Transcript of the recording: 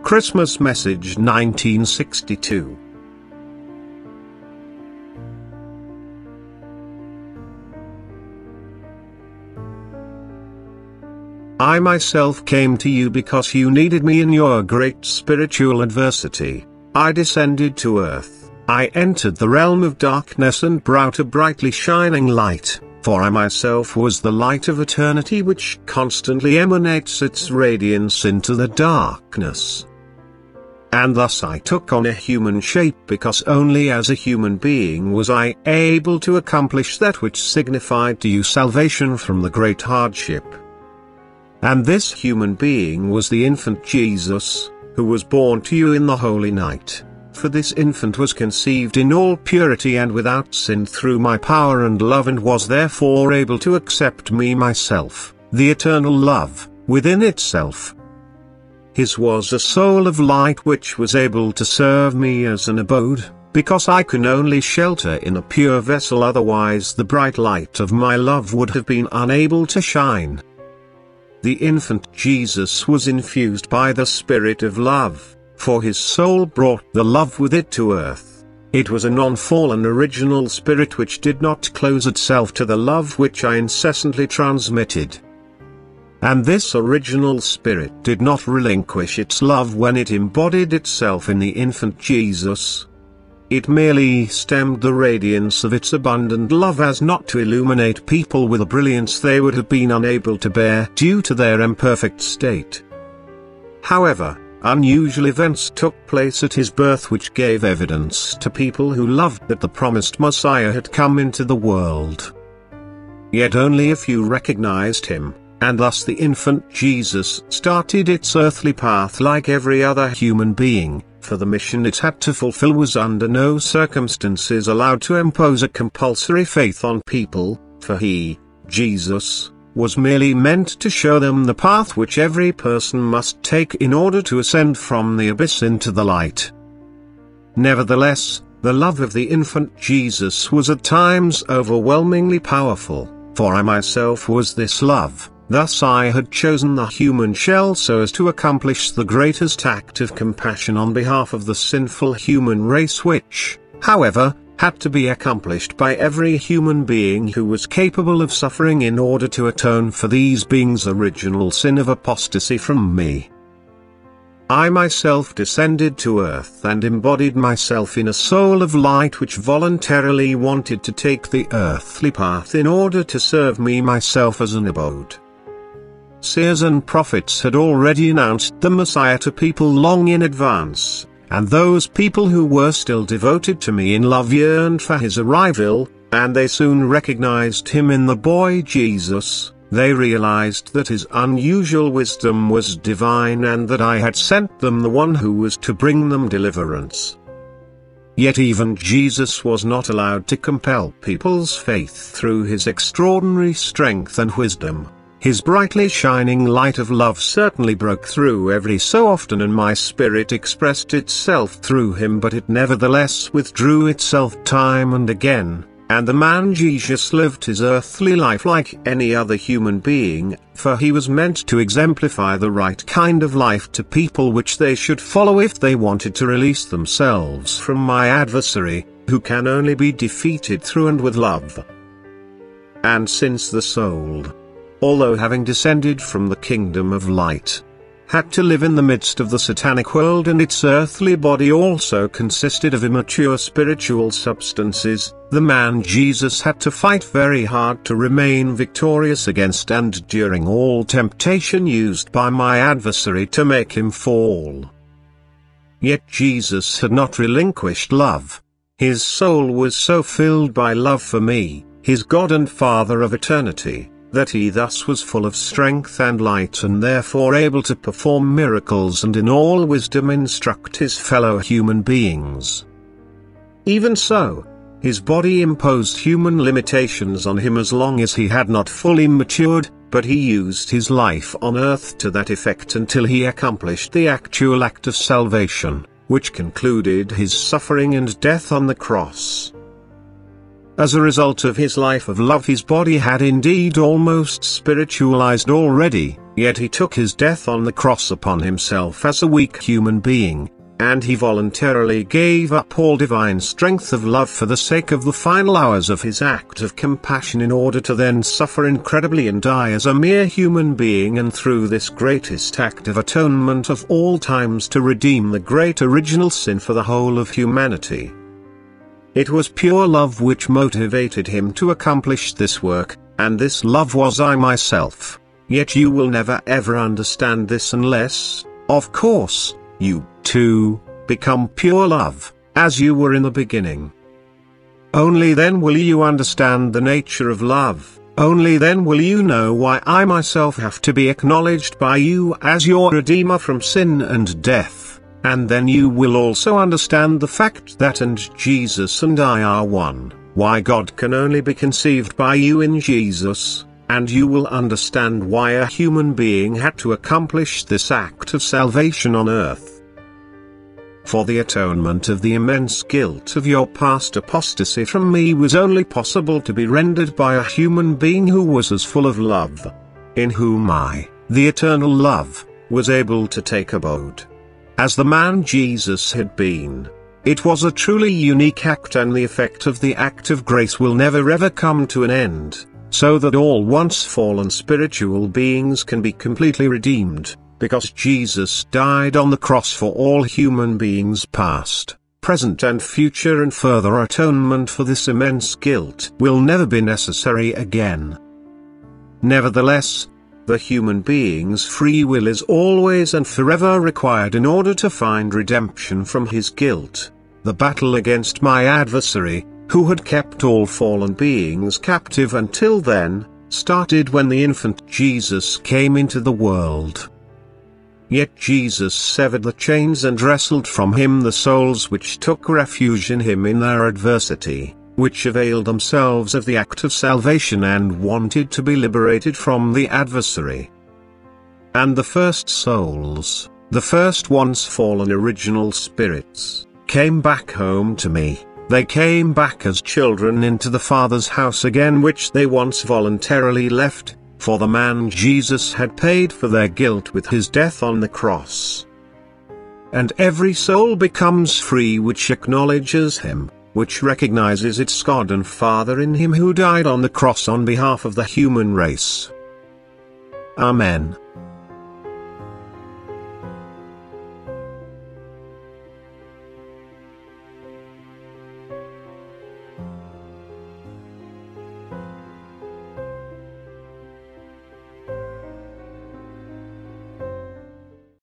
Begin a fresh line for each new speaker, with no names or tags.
Christmas Message 1962. I myself came to you because you needed me in your great spiritual adversity. I descended to earth. I entered the realm of darkness and brought a brightly shining light, for I myself was the light of eternity which constantly emanates its radiance into the darkness. And thus I took on a human shape because only as a human being was I able to accomplish that which signified to you salvation from the great hardship. And this human being was the infant Jesus, who was born to you in the holy night. For this infant was conceived in all purity and without sin through my power and love, and was therefore able to accept me myself, the eternal love, within itself. His was a soul of light which was able to serve me as an abode, because I can only shelter in a pure vessel, otherwise the bright light of my love would have been unable to shine. The infant Jesus was infused by the Spirit of love, for his soul brought the love with it to earth. It was a non-fallen original spirit which did not close itself to the love which I incessantly transmitted. And this original spirit did not relinquish its love when it embodied itself in the infant Jesus. It merely stemmed the radiance of its abundant love as not to illuminate people with a brilliance they would have been unable to bear due to their imperfect state. However, unusual events took place at his birth which gave evidence to people who loved that the promised Messiah had come into the world. Yet only a few recognized him, and thus the infant Jesus started its earthly path like every other human being, for the mission it had to fulfill was under no circumstances allowed to impose a compulsory faith on people, for he, Jesus, was merely meant to show them the path which every person must take in order to ascend from the abyss into the light. Nevertheless, the love of the infant Jesus was at times overwhelmingly powerful, for I myself was this love. Thus I had chosen the human shell so as to accomplish the greatest act of compassion on behalf of the sinful human race which, however, had to be accomplished by every human being who was capable of suffering in order to atone for these beings' original sin of apostasy from me. I myself descended to earth and embodied myself in a soul of light which voluntarily wanted to take the earthly path in order to serve me myself as an abode. Seers and prophets had already announced the Messiah to people long in advance, and those people who were still devoted to me in love yearned for his arrival, and they soon recognized him in the boy Jesus. They realized that his unusual wisdom was divine and that I had sent them the one who was to bring them deliverance. Yet even Jesus was not allowed to compel people's faith through his extraordinary strength and wisdom. His brightly shining light of love certainly broke through every so often, and my spirit expressed itself through him, but it nevertheless withdrew itself time and again, and the man Jesus lived his earthly life like any other human being, for he was meant to exemplify the right kind of life to people which they should follow if they wanted to release themselves from my adversary, who can only be defeated through and with love. And since the soul, although having descended from the kingdom of light, had to live in the midst of the satanic world, and its earthly body also consisted of immature spiritual substances, the man Jesus had to fight very hard to remain victorious against and during all temptation used by my adversary to make him fall. Yet Jesus had not relinquished love. His soul was so filled by love for me, his God and Father of eternity, that he thus was full of strength and light and therefore able to perform miracles and in all wisdom instruct his fellow human beings. Even so, his body imposed human limitations on him as long as he had not fully matured, but he used his life on earth to that effect until he accomplished the actual act of salvation, which concluded his suffering and death on the cross. As a result of his life of love, his body had indeed almost spiritualized already, Yet he took his death on the cross upon himself as a weak human being, and he voluntarily gave up all divine strength of love for the sake of the final hours of his act of compassion in order to then suffer incredibly and die as a mere human being, and through this greatest act of atonement of all times to redeem the great original sin for the whole of humanity. It was pure love which motivated him to accomplish this work, and this love was I myself. Yet you will never ever understand this unless, of course, you, too, become pure love, as you were in the beginning. Only then will you understand the nature of love, only then will you know why I myself have to be acknowledged by you as your Redeemer from sin and death, and then you will also understand the fact that Jesus and I are one, why God can only be conceived by you in Jesus, and you will understand why a human being had to accomplish this act of salvation on earth. For the atonement of the immense guilt of your past apostasy from me was only possible to be rendered by a human being who was as full of love, in whom I, the eternal love, was able to take abode, as the man Jesus had been. It was a truly unique act, and the effect of the act of grace will never ever come to an end, so that all once fallen spiritual beings can be completely redeemed, because Jesus died on the cross for all human beings past, present and future, and further atonement for this immense guilt will never be necessary again. Nevertheless, the human being's free will is always and forever required in order to find redemption from his guilt. The battle against my adversary, who had kept all fallen beings captive until then, started when the infant Jesus came into the world. Yet Jesus severed the chains and wrestled from him the souls which took refuge in him in their adversity, which availed themselves of the act of salvation and wanted to be liberated from the adversary. And the first souls, the first once fallen original spirits, came back home to me. They came back as children into the Father's house again, which they once voluntarily left, for the man Jesus had paid for their guilt with his death on the cross. And every soul becomes free which acknowledges him, which recognizes its God and Father in him who died on the cross on behalf of the human race. Amen.